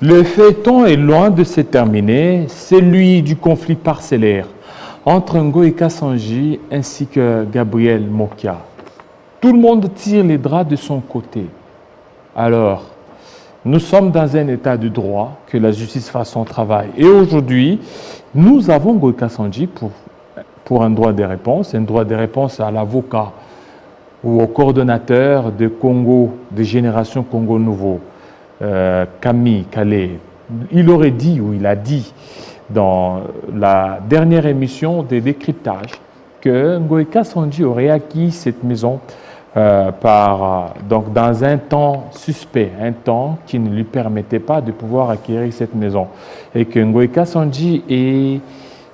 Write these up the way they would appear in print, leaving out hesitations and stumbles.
Le feuilleton est loin de se terminer, celui du conflit parcellaire entre Ngoï Kassanji ainsi que Gabriel Mokia. Tout le monde tire les draps de son côté. Alors, nous sommes dans un état de droit, que la justice fasse son travail. Et aujourd'hui, nous avons Ngoï Kassanji pour un droit de réponse à l'avocat ou au coordonnateur de Congo, de Génération Congo Nouveau. Camille Calais, il aurait dit, ou il a dit dans la dernière émission de décryptage que Ngoï Kassanji aurait acquis cette maison donc dans un temps suspect, un temps qui ne lui permettait pas de pouvoir acquérir cette maison. Et que Ngoï Kassanji et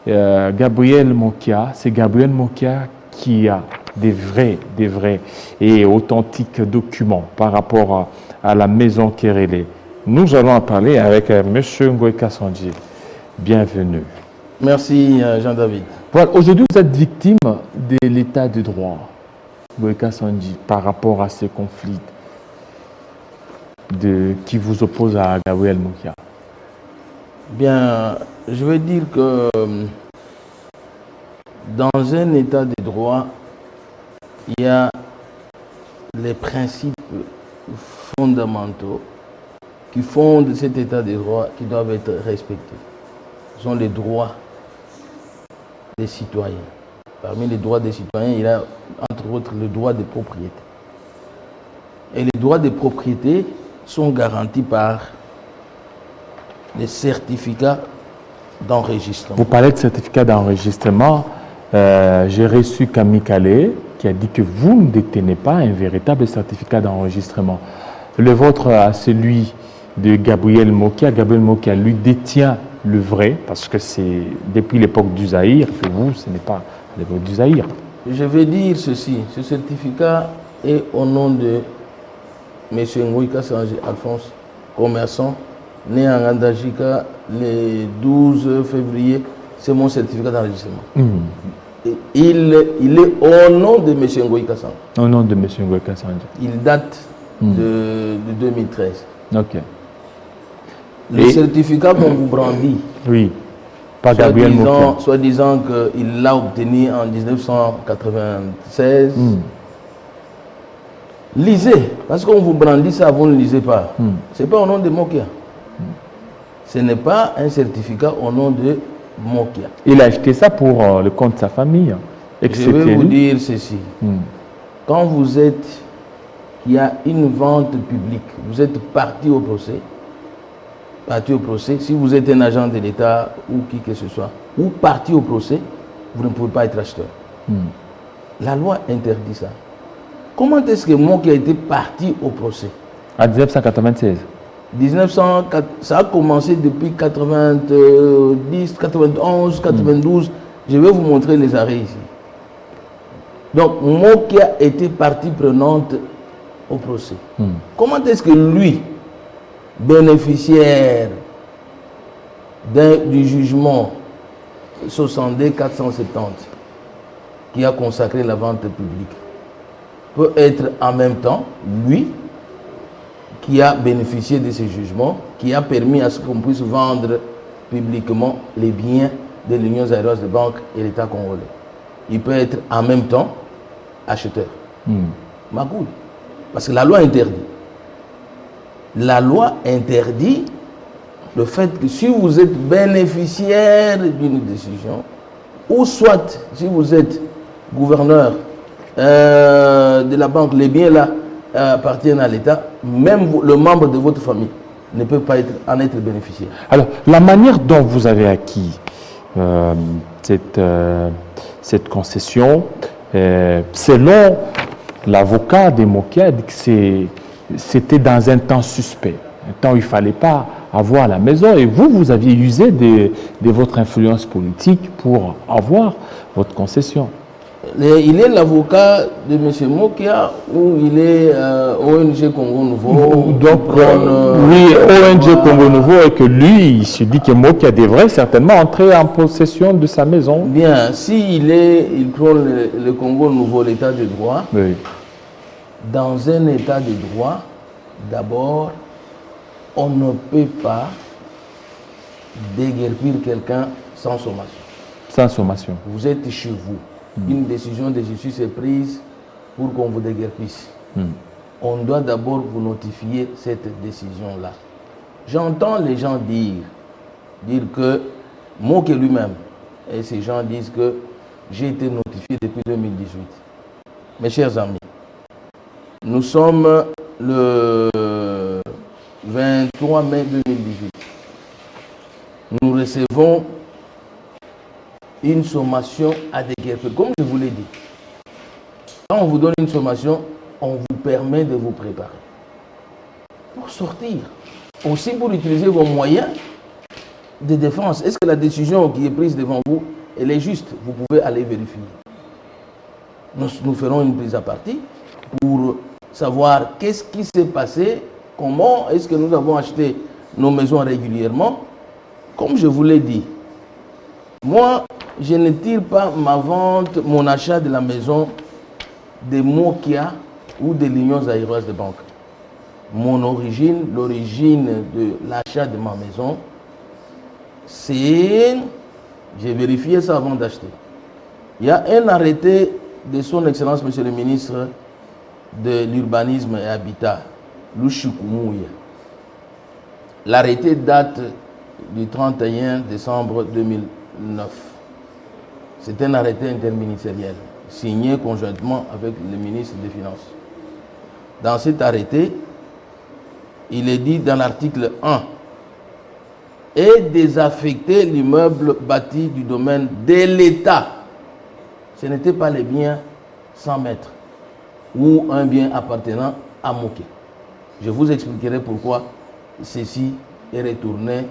Gabriel Mokia, c'est Gabriel Mokia qui a des vrais et authentiques documents par rapport à la maison Kérélé. Nous allons en parler avec M. Ngoï Kassanji. Bienvenue. Merci Jean-David. Voilà, aujourd'hui, vous êtes victime de l'état de droit, Ngoï Kassanji, par rapport à ces conflits qui vous opposent à Gabriel Mokia. Bien, je veux dire que dans un état de droit, il y a les principes fondamentaux qui fondent cet état de droit qui doivent être respectés. Ce sont les droits des citoyens. Parmi les droits des citoyens, il y a entre autres le droit de propriété. Et les droits de propriété sont garantis par les certificats d'enregistrement. Vous parlez de certificat d'enregistrement. J'ai reçu Camille Calais qui a dit que vous ne détenez pas un véritable certificat d'enregistrement. Le vôtre a celui de Gabriel Mokia. Gabriel Mokia, lui, détient le vrai, parce que c'est depuis l'époque du Zaïre, que vous, ce n'est pas l'époque du Zaïre. Je vais dire ceci, ce certificat est au nom de M. Ngoï Kassanji Alphonse, commerçant, né en Andajika le 12 février. C'est mon certificat d'enregistrement. Il est au nom de M. Ngoï Kassanji. Au nom de M. Ngoï Kassanji. Il date de 2013. Ok. Le certificat qu'on vous brandit, oui, pas Gabriel Mokia, soi-disant qu'il l'a obtenu en 1996. Lisez, parce qu'on vous brandit ça, vous ne lisez pas. Ce n'est pas au nom de Mokia. Ce n'est pas un certificat au nom de Mokia. Il a acheté ça pour le compte de sa famille. Je vais vous dire ceci. Quand vous êtes, il y a une vente publique, vous êtes parti au procès, si vous êtes un agent de l'État ou qui que ce soit, ou parti au procès, vous ne pouvez pas être acheteur. La loi interdit ça. Comment est-ce que Mokia a été parti au procès? En 1996. Ça a commencé depuis 90, 91, 92. Je vais vous montrer les arrêts ici. Donc, Mokia était partie prenante au procès. Comment est-ce que lui, bénéficiaire du jugement 62-470, qui a consacré la vente publique, peut être en même temps, lui, qui a bénéficié de ce jugement, qui a permis à ce qu'on puisse vendre publiquement les biens de l'Union zaïroise de banque et l'État congolais. Il peut être en même temps acheteur. Magoul. Parce que la loi interdit. La loi interdit le fait que si vous êtes bénéficiaire d'une décision, ou soit si vous êtes gouverneur de la banque, les biens là appartiennent à l'État, même le membre de votre famille ne peut pas en être bénéficiaire. Alors, la manière dont vous avez acquis cette concession, selon l'avocat des Mokia, dit que c'était dans un temps suspect, un temps où il ne fallait pas avoir la maison, et vous aviez usé de votre influence politique pour avoir votre concession. Il est l'avocat de M. Mokia ou il est ONG Congo Nouveau? Donc, oui, ONG Congo Nouveau, et que lui, il se dit que Mokia devrait certainement entrer en possession de sa maison. Bien, s'il il prône le Congo Nouveau, l'état de droit, Oui. dans un état de droit, d'abord, on ne peut pas déguerpir quelqu'un sans sommation. Sans sommation. Vous êtes chez vous. Une décision de justice est prise pour qu'on vous déguerpisse. On doit d'abord vous notifier cette décision-là. J'entends les gens dire que Moké lui-même, et ces gens disent que j'ai été notifié depuis 2018. Mes chers amis, nous sommes le 23 mai 2018. Nous recevons une sommation à déguerpir. Comme je vous l'ai dit, quand on vous donne une sommation, on vous permet de vous préparer pour sortir. Aussi pour utiliser vos moyens de défense. Est-ce que la décision qui est prise devant vous, elle est juste? Vous pouvez aller vérifier. Nous ferons une prise à partie pour savoir qu'est-ce qui s'est passé, comment est-ce que nous avons acheté nos maisons régulièrement. Comme je vous l'ai dit, moi, je ne tire pas ma vente, mon achat de la maison de Mokia ou de l'Union zaïroise de banque. Mon origine, l'origine de l'achat de ma maison, c'est... J'ai vérifié ça avant d'acheter. Il y a un arrêté de son Excellence, Monsieur le ministre de l'Urbanisme et Habitat, Lushikumouya. L'arrêté date du 31 décembre 2009. C'est un arrêté interministériel signé conjointement avec le ministre des Finances. Dans cet arrêté, il est dit dans l'article 1 et désaffecter l'immeuble bâti du domaine de l'État. Ce n'était pas les biens 100 mètres ou un bien appartenant à Moké. Je vous expliquerai pourquoi ceci est retourné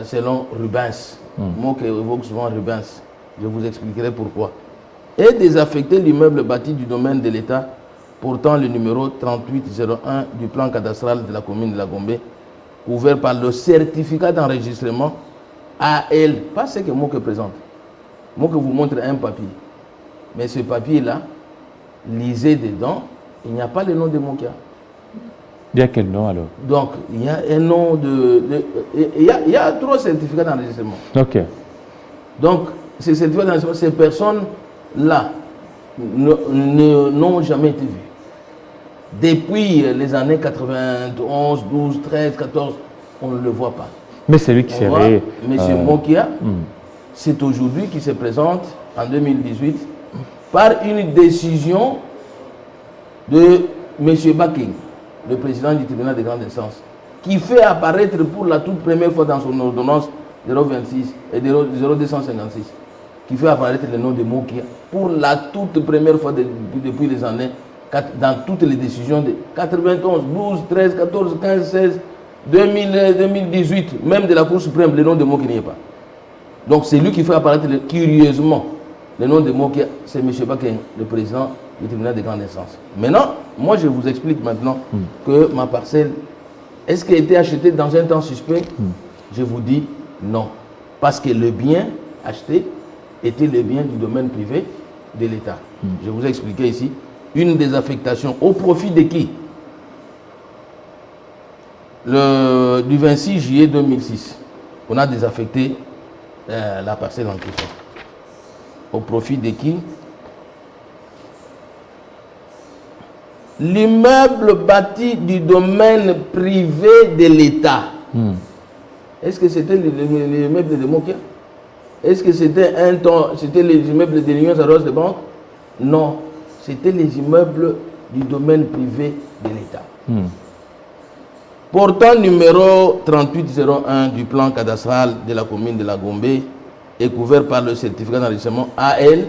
selon Rubens. Moké évoque souvent Rubens. Je vous expliquerai pourquoi. Et désaffecter l'immeuble bâti du domaine de l'État portant le numéro 3801 du plan cadastral de la commune de la Gombe, couvert par le certificat d'enregistrement AL. Pas ce que Moké présente. Moké vous montre un papier. Mais ce papier-là, lisez dedans, il n'y a pas le nom de Mokia. Il y a quel nom alors? Donc, il y a un nom il y a 3 certificats d'enregistrement. Ok. Donc, ces certificats d'enregistrement, ces personnes-là n'ont jamais été vues. Depuis les années 91, 12, 13, 14, on ne le voit pas. Mais c'est lui qui serait... Monsieur Mokia, c'est aujourd'hui qui se présente en 2018 par une décision de M. Baking, le président du tribunal de grande instance, qui fait apparaître pour la toute première fois dans son ordonnance 026 et 0256, qui fait apparaître le nom de Mokia pour la toute première fois depuis les années, dans toutes les décisions de 91, 12, 13, 14, 15, 16, 2018, même de la Cour suprême, le nom de Mokia n'y est pas. Donc c'est lui qui fait apparaître curieusement le nom de Mokia, c'est M. Baking, le président du tribunal de grande instance. Maintenant, moi je vous explique maintenant que ma parcelle, est-ce qu'elle a été achetée dans un temps suspect? Je vous dis non. Parce que le bien acheté était le bien du domaine privé de l'État. Je vous ai expliqué ici une des affectations au profit de qui? Du 26 juillet 2006, on a désaffecté la parcelle en question. Au profit de qui? L'immeuble bâti du domaine privé de l'État. Est-ce que c'était l'immeuble de Mokia? Est-ce que c'était les immeubles de l'Union zaïroise de banque? Non, c'était les immeubles du domaine privé de l'État. Portant numéro 3801 du plan cadastral de la commune de la Gombe et couvert par le certificat d'enregistrement AL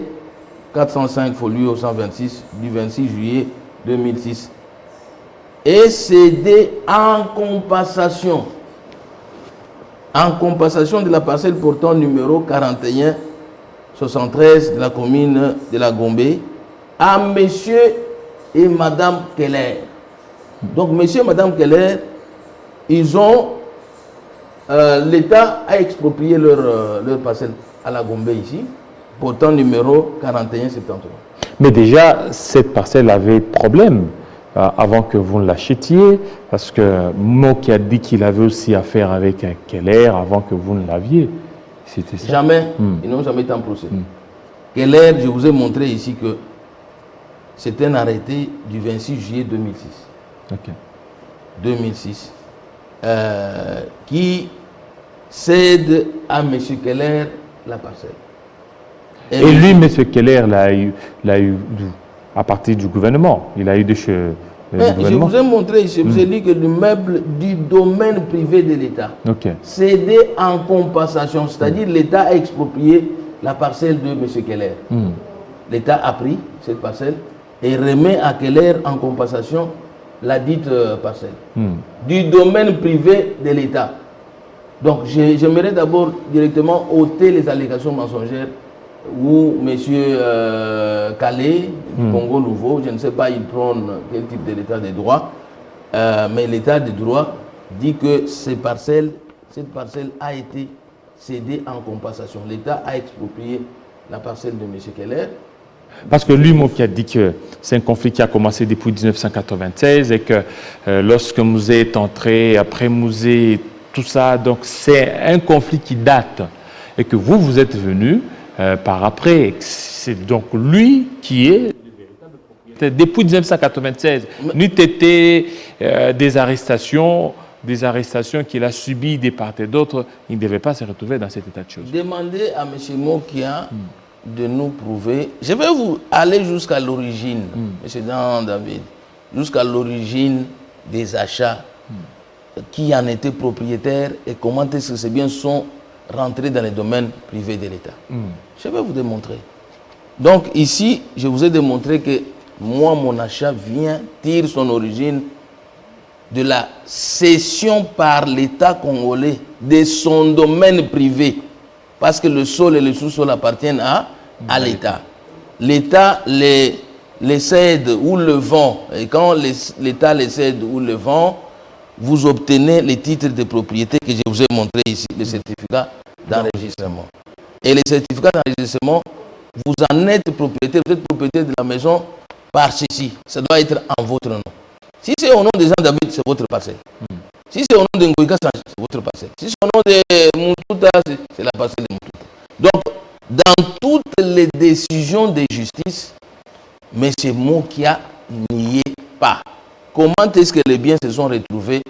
405 folio 126 du 26 juillet 2006 et cédé en compensation de la parcelle portant numéro 41 73 de la commune de la Gombe à monsieur et madame Keller. Donc monsieur et madame Keller, ils ont l'État a exproprié leur parcelle à la Gombe ici, portant numéro 4173. Mais déjà, cette parcelle avait problème avant que vous ne l'achetiez, parce que Moki a dit qu'il avait aussi affaire avec un Keller avant que vous ne l'aviez. C'était ça. Jamais, ils n'ont jamais été en procès. Keller, je vous ai montré ici que c'est un arrêté du 26 juillet 2006. Ok. 2006, qui cède à M. Keller la parcelle. Et lui, M. Keller, l'a eu d'où? À partir du gouvernement. Il a eu de chez du je gouvernement. vous ai montré, je vous ai dit que l'immeuble du domaine privé de l'État, Ok. cédé en compensation, c'est-à-dire l'État a exproprié la parcelle de M. Keller. L'État a pris cette parcelle et remet à Keller en compensation la dite parcelle du domaine privé de l'État. Donc j'aimerais d'abord directement ôter les allégations mensongères où M. Calais, du Congo Nouveau, je ne sais pas, il prône quel type de l'état de droit, mais l'état de droit dit que cette parcelle a été cédée en compensation. L'État a exproprié la parcelle de M. Keller. Parce que lui, qui a dit que c'est un conflit qui a commencé depuis 1996 et que lorsque Mouzé est entré, après Mouzé, tout ça, donc c'est un conflit qui date et que vous êtes venu par après. C'est donc lui qui est depuis 1996. N'eût été des arrestations qu'il a subies des part et d'autre, il ne devait pas se retrouver dans cet état de choses. Demandez à M. Mokia de nous prouver. Je vais vous aller jusqu'à l'origine, M. David, jusqu'à l'origine des achats, qui en était propriétaire et comment est-ce que ces biens sont rentrés dans les domaines privés de l'État. Je vais vous démontrer. Donc ici, je vous ai démontré que moi, mon achat tire son origine de la cession par l'État congolais de son domaine privé. Parce que le sol et le sous-sol appartiennent à l'État. L'État les cède ou le vend. Et quand l'État les cède ou le vend, vous obtenez les titres de propriété que je vous ai montré ici, le certificat d'enregistrement. Et les certificats d'enregistrement, vous en êtes propriétaire, vous êtes propriétaire de la maison par ceci. Ça doit être en votre nom. Si c'est au nom de Jean David, c'est votre parcelle. Si c'est au nom de Ngoïka, c'est votre parcelle. Si c'est au nom de Moutouta, c'est la parcelle de Moutouta. Donc, dans toutes les décisions de justice, M. Mokia n'y est pas. Comment est-ce que les biens se sont retrouvés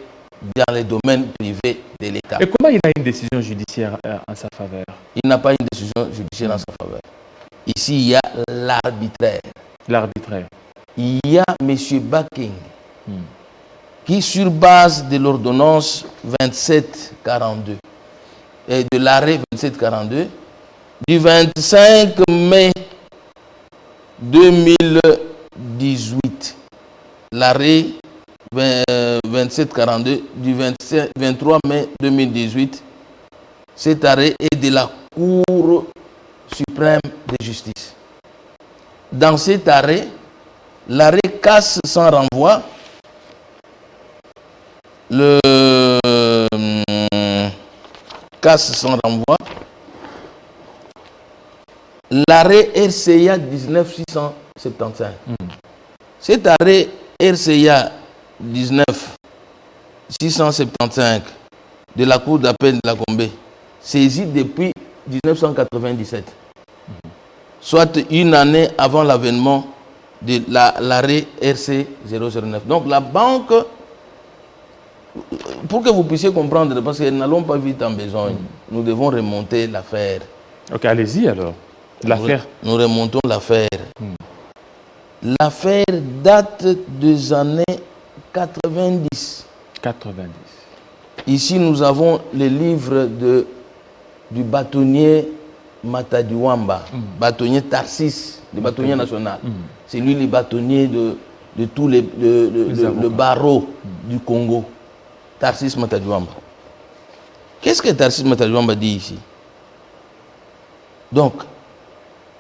dans les domaines privés de l'État? Et comment il a une décision judiciaire en sa faveur? Il n'a pas une décision judiciaire en sa faveur. Ici, il y a l'arbitraire. L'arbitraire. Il y a M. Baking, qui, sur base de l'ordonnance 2742 et de l'arrêt 2742, du 25 mai 2018, l'arrêt 2742 du 23 mai 2018, cet arrêt est de la Cour suprême de justice. Dans cet arrêt, l'arrêt casse sans renvoi l'arrêt RCA 19675. Cet arrêt RCA 19675 de la Cour d'appel de la Gombe saisi depuis 1997, soit une année avant l'avènement de l'arrêt RC 009. Donc la banque, pour que vous puissiez comprendre, parce que nous n'allons pas vite en besogne, nous devons remonter l'affaire. Ok, allez-y alors. L'affaire. Nous remontons l'affaire. L'affaire date des années 90. 90. Ici, nous avons les livres du bâtonnier Matadiwamba, bâtonnier Tarsis, le bâtonnier national. C'est lui le bâtonnier de tous le barreau du Congo. Tarsis Matadiwamba. Qu'est-ce que Tarsis Matadiwamba dit ici? Donc,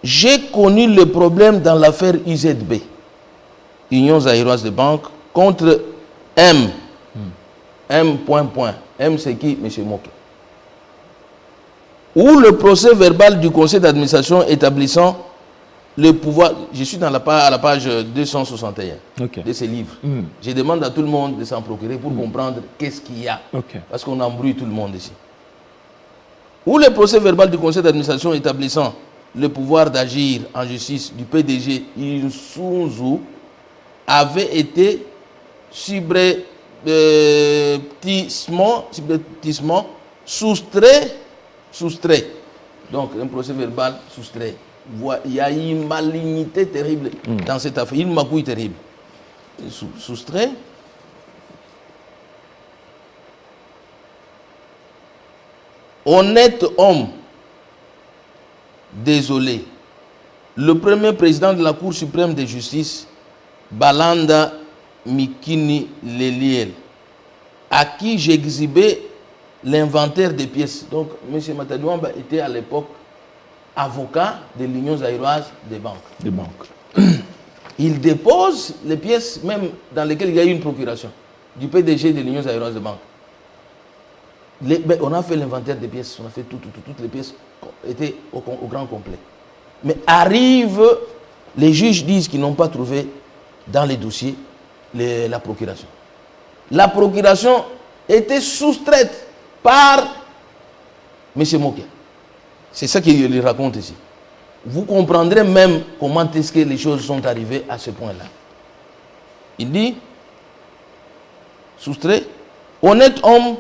J'ai connu le problème dans l'affaire UZB, Union Zaïroise de Banque, contre M. M. M, c'est qui? M. Moké. Où le procès verbal du conseil d'administration établissant le pouvoir, je suis à la page 261 de ces livres. Je demande à tout le monde de s'en procurer pour comprendre qu'est-ce qu'il y a. Parce qu'on embrouille tout le monde ici. Où le procès verbal du conseil d'administration établissant le pouvoir d'agir en justice du PDG Insunzu avait été subrepticement soustrait. Donc un procès verbal soustrait. Il y a une malignité terrible dans cette affaire, une magouille terrible. Soustrait. Honnête homme, désolé, le premier président de la Cour suprême de justice, Balanda Mikini Leliel, à qui j'exhibais l'inventaire des pièces. Donc, M. Matadouamba était à l'époque avocat de l'Union zaïroise des banques. Il dépose les pièces, même dans lesquelles il y a eu une procuration, du PDG de l'Union zaïroise des banques. On a fait l'inventaire des pièces, on a fait toutes les pièces étaient au grand complet. Mais les juges disent qu'ils n'ont pas trouvé dans les dossiers la procuration. La procuration était soustraite par M. Mokia. C'est ça qu'il raconte ici. Vous comprendrez même comment est-ce que les choses sont arrivées à ce point-là. Il dit, soustrait, honnête homme,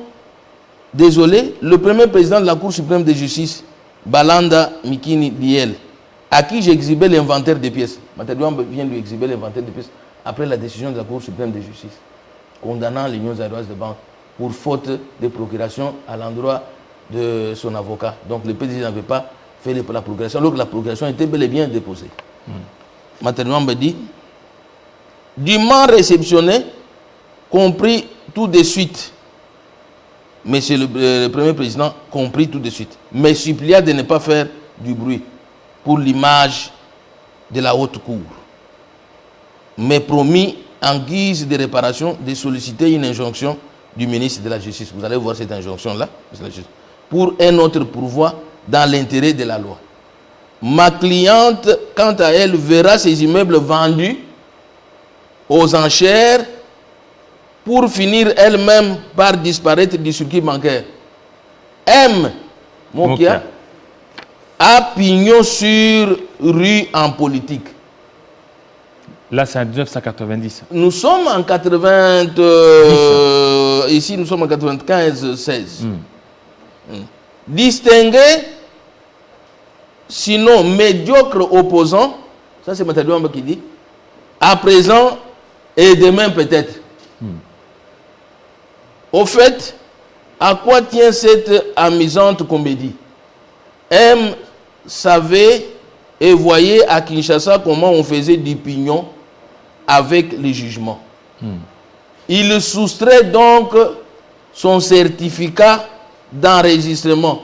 désolé, le premier président de la Cour suprême de justice, Balanda Mikini Liel, à qui j'exhibais l'inventaire des pièces. Matadouamba vient lui exhiber l'inventaire des pièces après la décision de la Cour suprême de justice, condamnant l'Union zaïroise de banque pour faute de procuration à l'endroit de son avocat. Donc le PDG n'avait pas fait la procuration, alors que la procuration était bel et bien déposée. Matadouamba dit, dûment réceptionné, compris tout de suite. Monsieur le Premier Président comprit tout de suite, mais supplia de ne pas faire du bruit pour l'image de la haute cour, mais promis en guise de réparation de solliciter une injonction du ministre de la Justice. Vous allez voir cette injonction-là, pour un autre pourvoi dans l'intérêt de la loi. Ma cliente, quant à elle, verra ses immeubles vendus aux enchères pour finir elle-même par disparaître du circuit bancaire. M. Mokia a pignon sur rue en politique. Là, c'est en 1990. Nous sommes en 80... ici, nous sommes en 95-16. Distingué, sinon médiocre opposant, ça c'est Matadouamba qui dit, à présent et demain peut-être. Au fait, à quoi tient cette amusante comédie? M savait et voyait à Kinshasa comment on faisait du pignon avec les jugements. Il soustrait donc son certificat d'enregistrement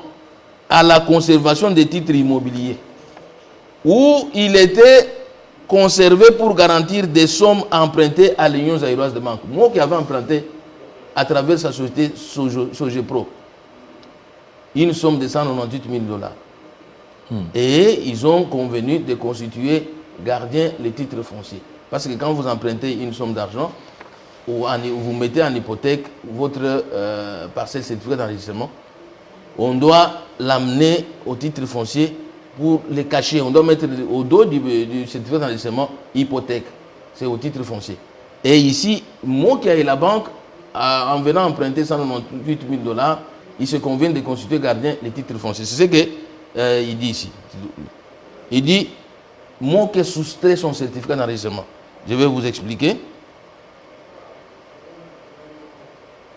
à la conservation des titres immobiliers, où il était conservé pour garantir des sommes empruntées à l'Union zaïroise de banque. Moi qui avais emprunté à travers sa société Sogepro une somme de 198 000 $. Et ils ont convenu de constituer gardien les titres fonciers. Parce que quand vous empruntez une somme d'argent, vous mettez en hypothèque votre parcelle certificat d'enregistrement, on doit l'amener au titre foncier pour les cacher. On doit mettre au dos du certificat d'enregistrement hypothèque. C'est au titre foncier. Et ici, moi qui ai la banque, en venant emprunter 198 000 $, il se convient de constituer gardien les titres fonciers. C'est ce qu'il dit ici. Il dit, moi qui soustrait son certificat d'enregistrement. Je vais vous expliquer.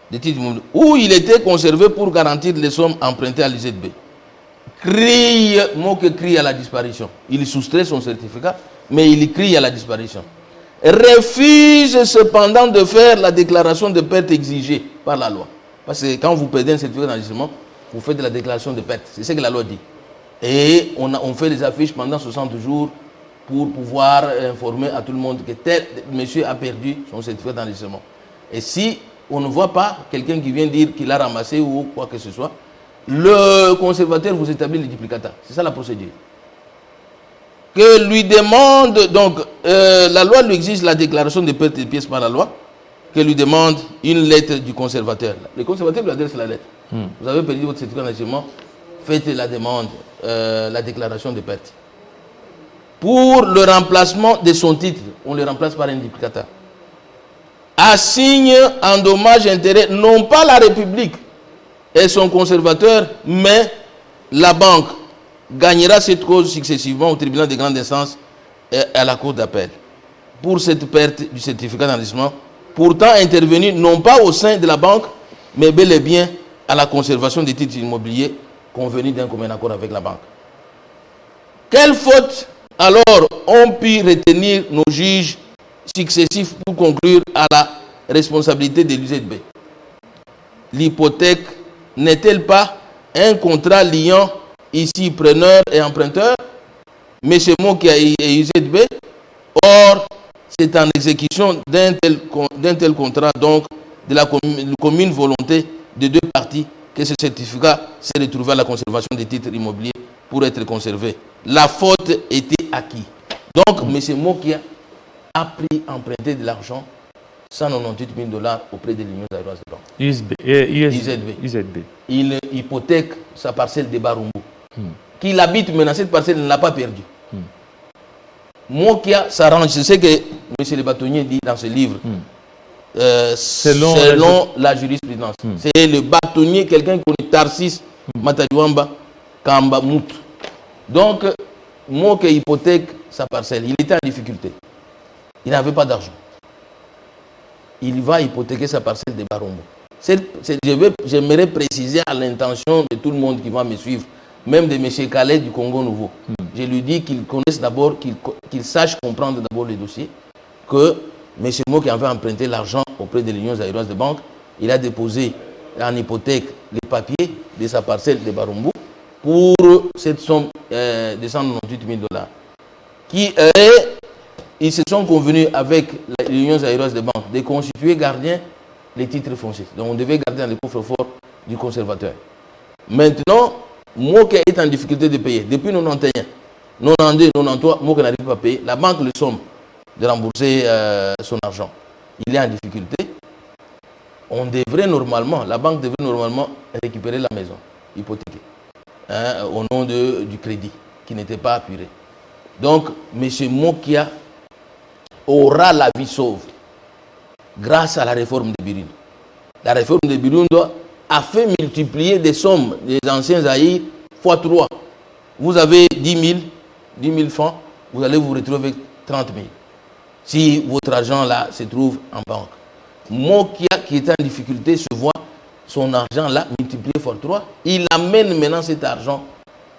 Des titres où il était conservé pour garantir les sommes empruntées à l'IZB. Crie à la disparition. Il soustrait son certificat, mais il crie à la disparition. Refuse cependant de faire la déclaration de perte exigée par la loi. Parce que quand vous perdez un certificat d'enregistrement, vous faites de la déclaration de perte. C'est ce que la loi dit. Et on fait les affiches pendant 60 jours pour pouvoir informer à tout le monde que tel monsieur a perdu son certificat d'enregistrement. Et si on ne voit pas quelqu'un qui vient dire qu'il a ramassé ou quoi que ce soit, le conservateur vous établit le duplicata. C'est ça la procédure. Que lui demande, donc la loi lui exige la déclaration de perte de pièces par la loi, que lui demande une lettre du conservateur. Le conservateur lui adresse la lettre. Vous avez perdu votre certificat d'enregistrement, faites la demande, la déclaration de perte. Pour le remplacement de son titre, on le remplace par un duplicata. Assigne en dommages et intérêts, non pas la République et son conservateur, mais la banque gagnera cette cause successivement au tribunal de grande instance et à la cour d'appel. Pour cette perte du certificat d'enregistrement, pourtant intervenue non pas au sein de la banque, mais bel et bien à la conservation des titres immobiliers convenus d'un commun accord avec la banque. Quelle faute alors ont pu retenir nos juges successifs pour conclure à la responsabilité de l'UZB? L'hypothèque n'est-elle pas un contrat liant ici preneur et emprunteur, M. Mokia et UZB? Or, c'est en exécution d'un tel contrat, donc de la commune volonté de deux parties, que ce certificat s'est retrouvé à la conservation des titres immobiliers pour être conservé. La faute était à qui? Donc, M. Mokia a pris emprunté de l'argent, 198 000 $ auprès de l'Union zaïroise de banque. UZB. Il hypothèque sa parcelle de Barumbu. Qu'il habite maintenant, cette parcelle ne l'a pas perdue. Mokia s'arrange. C'est ce que M. Le Bâtonnier dit dans ce livre. Selon la jurisprudence. C'est le bâtonnier, quelqu'un qui connaît Tarsis, Matadiwamba, Kamba Mout. Donc, Mokia hypothèque sa parcelle. Il était en difficulté. Il n'avait pas d'argent. Il va hypothéquer sa parcelle de Barumbu. J'aimerais préciser à l'intention de tout le monde qui va me suivre, même de M. Calais du Congo Nouveau. Je lui dis qu'il connaisse d'abord, qu'il sache comprendre d'abord le dossier, que M. Mokia avait emprunté l'argent auprès de l'Union zaïroise de banque. Il a déposé en hypothèque les papiers de sa parcelle de Barumbu pour cette somme de 198 000 $. Ils se sont convenus avec l'Union zaïroise de banque de constituer gardien les titres fonciers. Donc on devait garder dans le coffre-fort du conservateur. Maintenant, Mokia est en difficulté de payer. Depuis 91, 92, 93, Mokia n'arrive pas à payer. La banque le somme de rembourser son argent. Il est en difficulté. La banque devrait normalement récupérer la maison hypothéquée au nom du crédit qui n'était pas apuré. Donc, M. Mokia aura la vie sauve grâce à la réforme de Birund. La réforme de Birund a fait multiplier des sommes des anciens Zaïre fois 3. Vous avez 10 000 francs, vous allez vous retrouver avec 30 000. Si votre argent là se trouve en banque. Mokia qui est en difficulté se voit son argent là multiplié fois 3. Il amène maintenant cet argent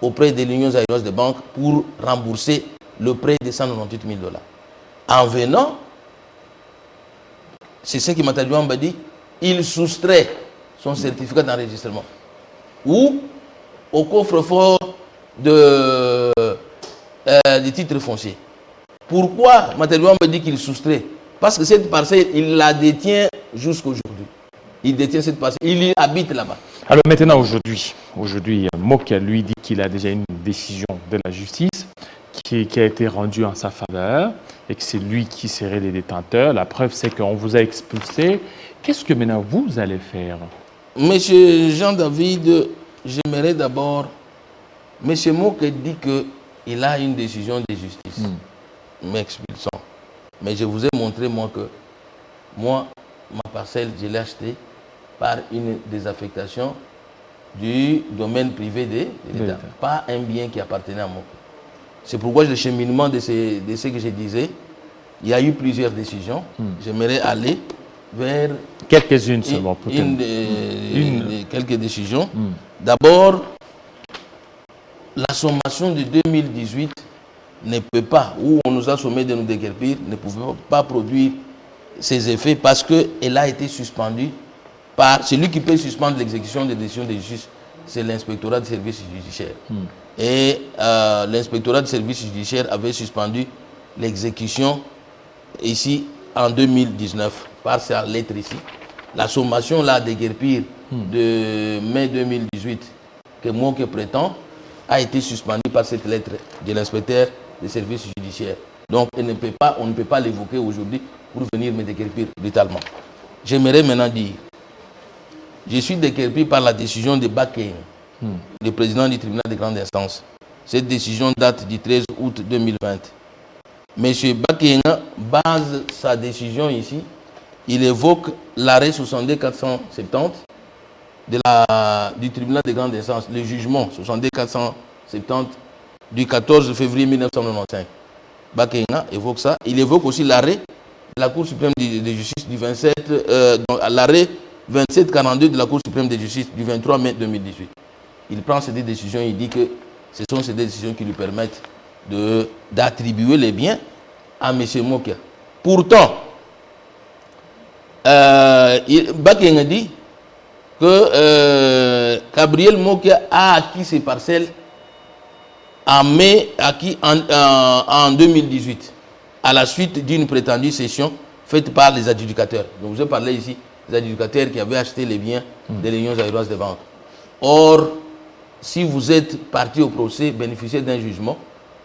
auprès de l'Union zaïroise de banque pour rembourser le prêt de 198 000 $. En venant, c'est ce que Matadiwamba dit, il soustrait son certificat d'enregistrement ou au coffre-fort des titres fonciers. Pourquoi Matadiwamba dit qu'il soustrait? Parce que cette parcelle, il la détient jusqu'aujourd'hui. Il détient cette parcelle, il y habite là-bas. Alors maintenant, aujourd'hui, Mokia lui dit qu'il a déjà une décision de la justice qui a été rendue en sa faveur et que c'est lui qui serait le détenteur. La preuve, c'est qu'on vous a expulsé. Qu'est-ce que maintenant vous allez faire? Monsieur Jean-David, j'aimerais d'abord... Monsieur Mokia dit qu'il a une décision de justice m'expulsant. Mais je vous ai montré, moi, que ma parcelle, je l'ai achetée par une désaffectation du domaine privé de l'État. Pas un bien qui appartenait à moi. C'est pourquoi le cheminement de ce que je disais, il y a eu plusieurs décisions. J'aimerais aller vers... Quelques-unes seulement, peut-être. Quelques décisions. D'abord, la sommation de 2018 ne peut pas, où on nous a sommé de nous déguerpir, ne pouvait pas produire ses effets parce qu'elle a été suspendue par celui qui peut suspendre l'exécution des décisions de justice. c'est l'inspectorat de services judiciaires. Et l'inspectorat de services judiciaires avait suspendu l'exécution ici en 2019 par sa lettre ici. La sommation là de Guerpir de mai 2018 que Moke prétend a été suspendue par cette lettre de l'inspecteur des services judiciaires. Donc on ne peut pas l'évoquer aujourd'hui pour venir me déguerpir brutalement. J'aimerais maintenant dire, je suis déguerpi par la décision de Bakeng, le président du tribunal de grande instance. Cette décision date du 13 août 2020. Monsieur Bakeng base sa décision ici. Il évoque l'arrêt 62-470 du tribunal de grande instance, le jugement 62-470 du 14 février 1995. Bakenga évoque ça. Il évoque aussi l'arrêt de la Cour suprême de justice du 27, l'arrêt 2742 de la Cour suprême de justice du 23 mai 2018. Il prend ces deux décisions, il dit que ce sont ces décisions qui lui permettent d'attribuer les biens à M. Mokia. Pourtant, Bakenga dit que Gabriel Mokia a acquis ses parcelles en 2018, à la suite d'une prétendue cession faite par les adjudicateurs. Donc, je parlais ici des adjudicateurs qui avaient acheté les biens de l'Union zaïroise de banque. Or, si vous êtes parti au procès, bénéficiaire d'un jugement,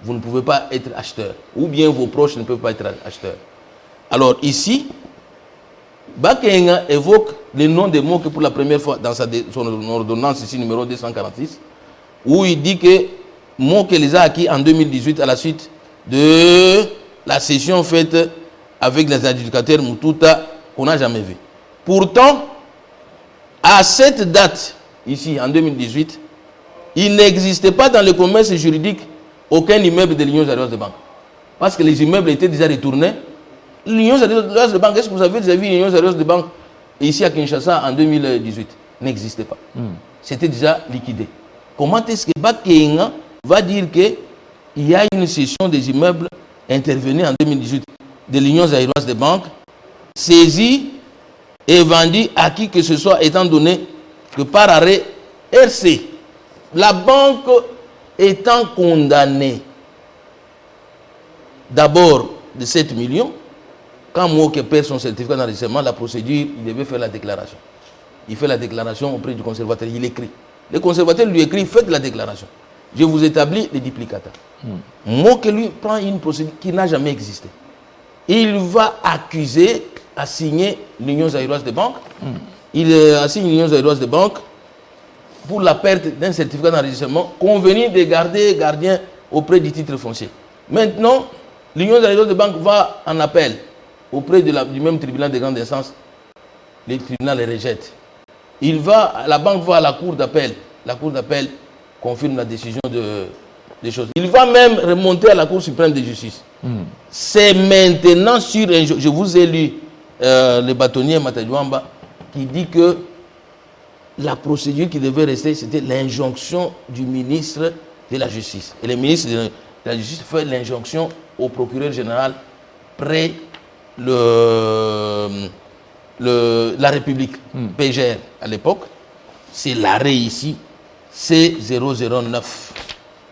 vous ne pouvez pas être acheteur. Ou bien vos proches ne peuvent pas être acheteurs. Alors ici, Bakenga évoque le nom de Moke pour la première fois dans son ordonnance ici numéro 246, où il dit que Moke les a acquis en 2018 à la suite de la cession faite avec les adjudicateurs Mututa qu'on n'a jamais vu. Pourtant, à cette date, ici en 2018, il n'existait pas dans le commerce juridique aucun immeuble de l'Union zaïroise de banque. Parce que les immeubles étaient déjà retournés. L'Union zaïroise de banque, est-ce que vous avez déjà vu l'Union zaïroise de banque ici à Kinshasa en 2018? N'existait pas. C'était déjà liquidé. Comment est-ce que Bakenga va dire qu'il y a une cession des immeubles intervenue en 2018 de l'Union zaïroise de banque, saisie et vendue à qui que ce soit, étant donné que par arrêt RC, la banque étant condamnée d'abord de 7 millions, quand Moke perd son certificat d'enregistrement, la procédure, il devait faire la déclaration. Il fait la déclaration auprès du conservateur, il écrit. Le conservateur lui écrit, faites la déclaration. Je vous établis les duplicata. Moke lui prend une procédure qui n'a jamais existé. Il va accuser, assigner l'Union zaïroise de banque. Il assigne l'Union zaïroise de banque pour la perte d'un certificat d'enregistrement convenu de garder gardien auprès du titre foncier. Maintenant, l'Union zaïroise de banque va en appel auprès du même tribunal de grande instance. Le tribunal les rejette. La banque va à la cour d'appel. La cour d'appel confirme la décision des choses. Il va même remonter à la Cour suprême de justice. C'est maintenant sur un jour, je vous ai lu le bâtonnier Matadouamba qui dit que la procédure qui devait rester, c'était l'injonction du ministre de la Justice. Et le ministre de la Justice fait l'injonction au procureur général près la République, PGR à l'époque. C'est l'arrêt ici, C009.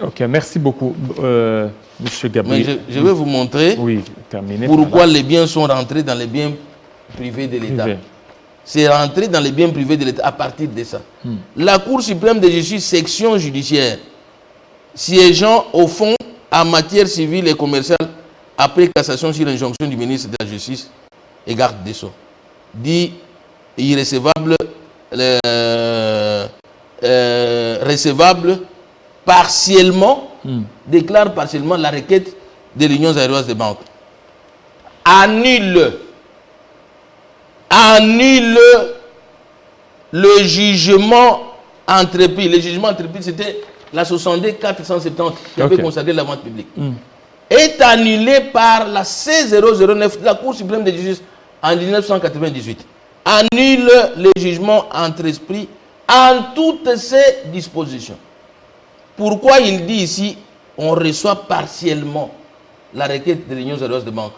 Ok, merci beaucoup, M. Gabriel. Mais je vais vous montrer pourquoi les biens sont rentrés dans les biens privés de l'État. C'est rentré dans les biens privés de l'État à partir de ça. La Cour suprême de justice, section judiciaire, siégeant au fond en matière civile et commerciale, après cassation sur injonction du ministre de la Justice et garde des Sceaux, dit irrécevable, recevable partiellement, déclare partiellement la requête de l'Union zaïroise de banque. Annule le jugement entrepris. Le jugement entrepris, c'était la 62-470 qui avait consacré la vente publique. Est annulé par la C009 de la Cour suprême de justice en 1998. Annule le jugement entrepris en toutes ses dispositions. Pourquoi il dit ici, on reçoit partiellement la requête de l'Union zaïroise de banque?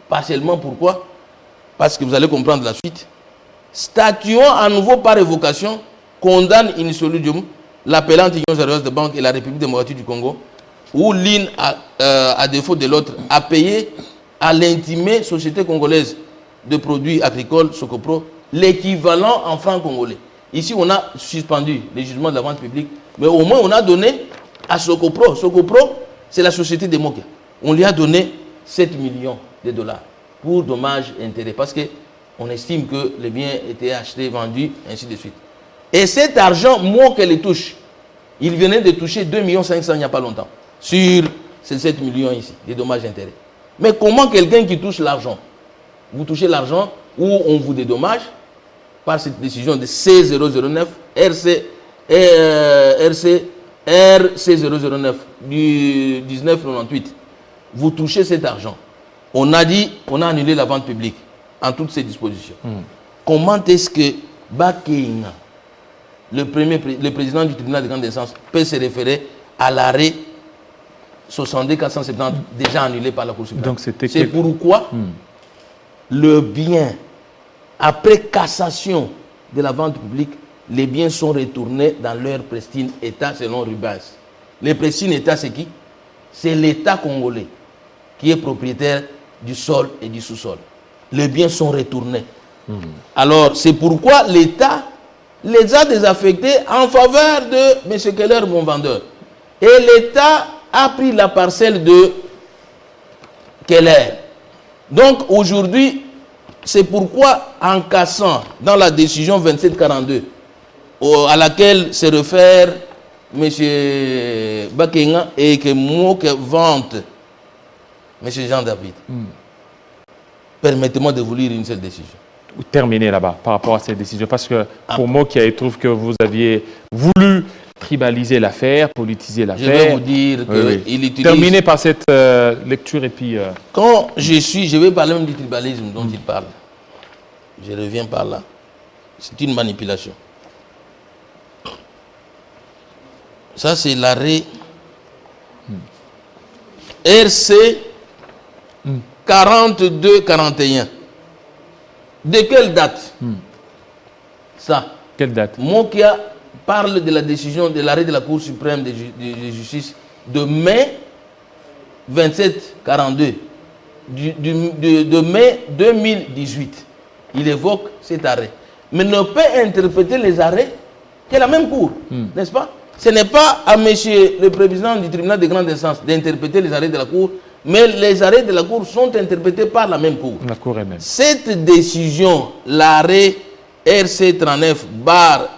Partiellement, pourquoi? Parce que vous allez comprendre la suite. Statuant à nouveau par évocation, condamne in solidum l'appelante Union sérieuse de banque et la République démocratique du Congo, où l'une, à défaut de l'autre, a payé à l'intimée Société congolaise de produits agricoles, Socopro, l'équivalent en francs congolais. Ici, on a suspendu les jugements de la vente publique, mais au moins on a donné à Socopro. Socopro, c'est la société de Mokia. On lui a donné 7 millions de dollars pour dommages et intérêts, parce qu'on estime que les biens étaient achetés, vendus, ainsi de suite. Et cet argent, Mokia les touche. Il venait de toucher 2,5 millions il n'y a pas longtemps, sur ces 7 millions ici, des dommages et intérêts. Mais comment quelqu'un qui touche l'argent, vous touchez l'argent ou on vous dédommage par cette décision de C009, RC009 du 1998, vous touchez cet argent. On a dit, on a annulé la vente publique en toutes ces dispositions. Comment est-ce que Bakéina, le président du tribunal de grande instance, peut se référer à l'arrêt 62-470 déjà annulé par la Cour suprême? C'est pourquoi le bien, après cassation de la vente publique, les biens sont retournés dans leur pristine état selon Rubens. Le pristine état, c'est qui? C'est l'État congolais qui est propriétaire du sol et du sous-sol. Les biens sont retournés. Alors, c'est pourquoi l'État les a désaffectés en faveur de M. Keller, mon vendeur. Et l'État a pris la parcelle de Keller. Donc, aujourd'hui, c'est pourquoi, en cassant dans la décision 2742, à laquelle se réfère M. Bakenga et que Moke vante M. Jean-David, permettez-moi de vous lire une seule décision. Terminer là-bas par rapport à cette décision, parce que pour moi, il trouve que vous aviez voulu tribaliser l'affaire, politiser l'affaire. Je vais vous dire qu'il utilise... Terminer par cette lecture et puis... Quand je vais parler même du tribalisme dont il parle. Je reviens par là. C'est une manipulation. Ça, c'est l'arrêt RC 42-41. De quelle date? Ça. Quelle date? Mokia parle de la décision de l'arrêt de la Cour suprême de justice de mai 27-42, de mai 2018. Il évoque cet arrêt. Mais ne peut interpréter les arrêts que la même Cour, n'est-ce pas? Ce n'est pas à monsieur le président du tribunal de grande instance d'interpréter les arrêts de la Cour, mais les arrêts de la Cour sont interprétés par la même Cour. La Cour elle-même. Cette décision, l'arrêt RC 39 /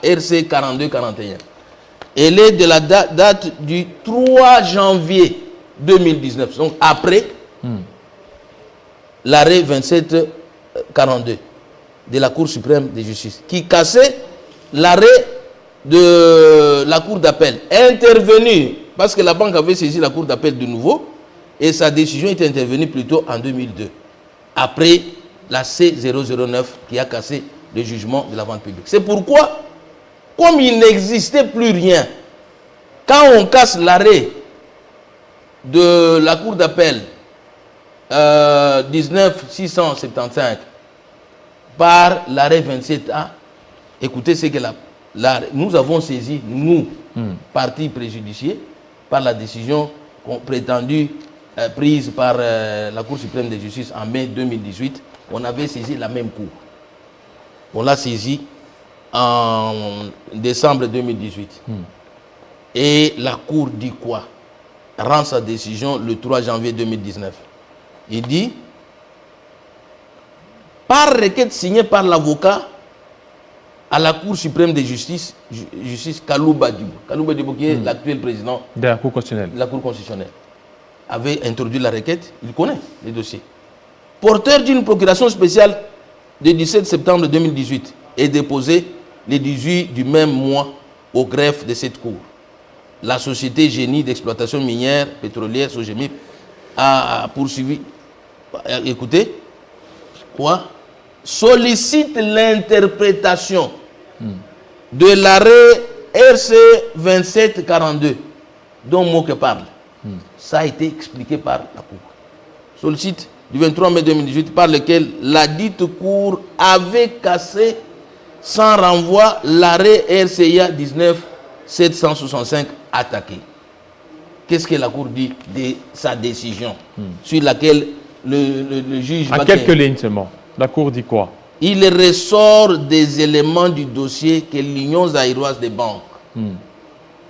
RC 42-41, elle est de la date du 3 janvier 2019, donc après l'arrêt 27-42 de la Cour suprême de justice, qui cassait l'arrêt de la Cour d'appel, intervenue, parce que la banque avait saisi la Cour d'appel de nouveau, et sa décision est intervenue plutôt en 2002, après la C009 qui a cassé le jugement de la vente publique. C'est pourquoi, comme il n'existait plus rien, quand on casse l'arrêt de la Cour d'appel 19675 par l'arrêt 27A, écoutez ce que nous avons saisi, nous, partis préjudiciés, par la décision prétendue prise par la Cour suprême de justice en mai 2018, on avait saisi la même Cour. On l'a saisi en décembre 2018. Et la Cour dit quoi? Rend sa décision le 3 janvier 2019. Il dit, par requête signée par l'avocat à la Cour suprême de justice Kalouba Dibo, qui est l'actuel président de la Cour constitutionnelle. La Cour constitutionnelle avait introduit la requête, il connaît les dossiers. Porteur d'une procuration spéciale le 17 septembre 2018 et déposé le 18 du même mois au greffe de cette Cour. La société Génie d'exploitation minière pétrolière Sogemip a poursuivi, écoutez, quoi? Sollicite l'interprétation de l'arrêt RC 2742 dont Moke parle. Ça a été expliqué par la Cour. Sollicite du 23 mai 2018 par lequel la dite Cour avait cassé sans renvoi l'arrêt RCA 19-765 attaqué. Qu'est-ce que la Cour dit de sa décision sur laquelle le juge... En quelques lignes seulement, la Cour dit quoi? Il ressort des éléments du dossier que l'Union zaïroise des banques,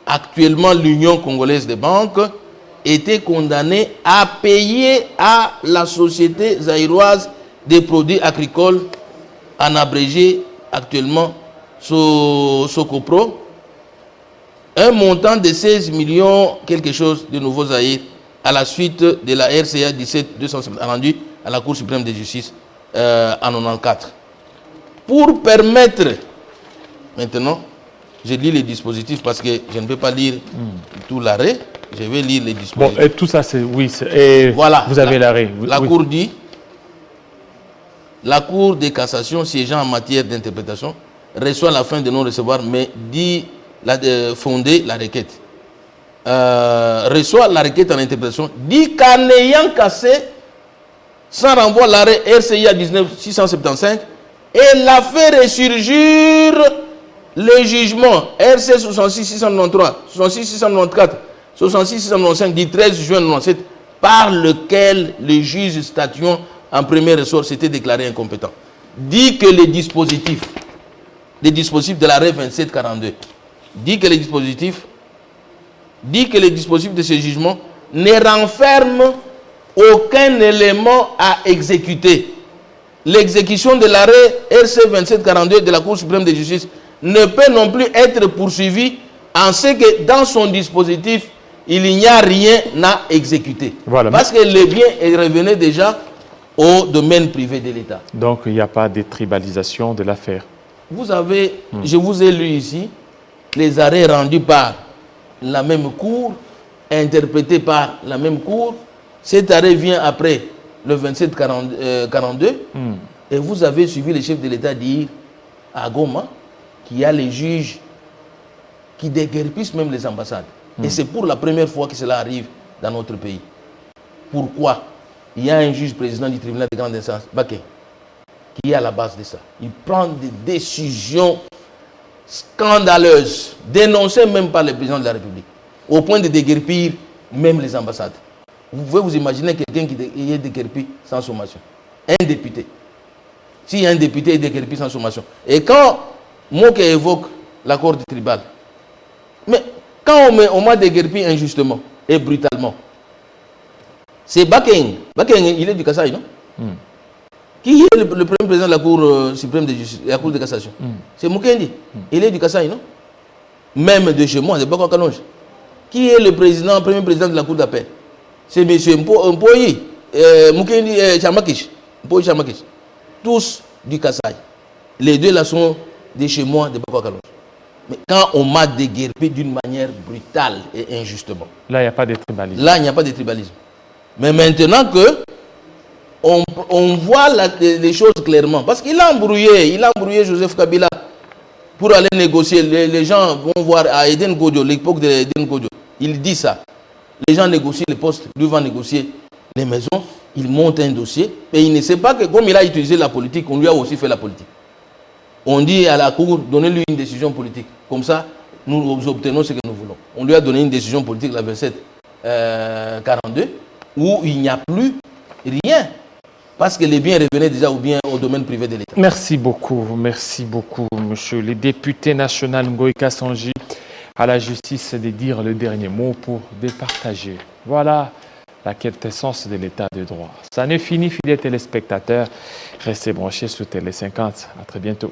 actuellement l'Union congolaise des banques, était condamnée à payer à la société zaïroise des produits agricoles, en abrégé actuellement Socopro, un montant de 16 millions quelque chose de nouveaux Zaïre à la suite de la RCA 17-270 rendu à la Cour suprême de justice en 94. Pour permettre, maintenant, je lis les dispositifs parce que je ne peux pas lire tout l'arrêt, je vais lire les dispositifs. Bon, et tout ça, c'est... Oui, et voilà, vous avez l'arrêt. La Cour dit, la Cour de cassation siégeant en matière d'interprétation reçoit la fin de non-recevoir, mais dit fonder la requête. Reçoit la requête en interprétation, dit qu'en ayant cassé, sans renvoi l'arrêt RCIA 19-675, elle a fait ressurgir le jugement RC 66-693, 66-694, 66-695 du 13 juin 1997, par lequel le juge statuant en premier ressort s'était déclaré incompétent. Dit que les dispositifs de l'arrêt 2742, dit que les dispositifs de ce jugement ne renferment aucun élément à exécuter. L'exécution de l'arrêt RC 2742 de la Cour suprême de justice ne peut non plus être poursuivie en ce que dans son dispositif, il n'y a rien à exécuter. Voilà. Parce que le bien revenait déjà au domaine privé de l'État. Donc, il n'y a pas de tribalisation de l'affaire. Vous avez, je vous ai lu ici, les arrêts rendus par la même Cour, interprétés par la même Cour. Cet arrêt vient après le 27-42. Et vous avez suivi le chef de l'État dire à Goma qu'il y a les juges qui déguerpissent même les ambassades. Et c'est pour la première fois que cela arrive dans notre pays. Pourquoi? Il y a un juge président du tribunal de grande instance, Baké, qui est à la base de ça. Il prend des décisions scandaleuses, dénoncées même par le président de la République, au point de déguerpir même les ambassades. Vous pouvez vous imaginer quelqu'un qui est déguerpi sans sommation. Un député. Si un député est déguerpi sans sommation. Et quand Moke évoque l'accord tribal, mais quand on m'a déguerpi injustement et brutalement, c'est Bakeng. Bakeng, il est du Kasaï, non? Qui est le premier président de la Cour suprême de justice, la Cour de cassation? C'est Mukendi. Il est du Kasaï, non? Même de chez moi, c'est Bako Kanonge. Qui est le premier président de la Cour d'appel? C'est M. Mpoyi, Mukendi Chamakish. Mpoyi Chamakish. Tous du Kasaï. Les deux là sont de chez moi, de Bako Kanonge. Mais quand on m'a déguerpi d'une manière brutale et injustement. Là, il n'y a pas de tribalisme. Là, il n'y a pas de tribalisme. Mais maintenant que on voit les choses clairement. Parce qu'il a embrouillé Joseph Kabila pour aller négocier. Les gens vont voir à Eden Godio, l'époque d'Eden Godio. Il dit ça. Les gens négocient les postes, lui va négocier les maisons. Il monte un dossier et il ne sait pas que comme il a utilisé la politique, on lui a aussi fait la politique. On dit à la Cour, donnez-lui une décision politique. Comme ça, nous obtenons ce que nous voulons. On lui a donné une décision politique, la 27-42, où il n'y a plus rien. Parce que les biens revenaient déjà au domaine privé de l'État. Merci beaucoup, monsieur le député national Ngoï Kassanji, à la justice de dire le dernier mot pour départager. Voilà la quintessence de l'État de droit. Ça n'est fini, fidèles téléspectateurs. Restez branchés sur Télé 50. À très bientôt.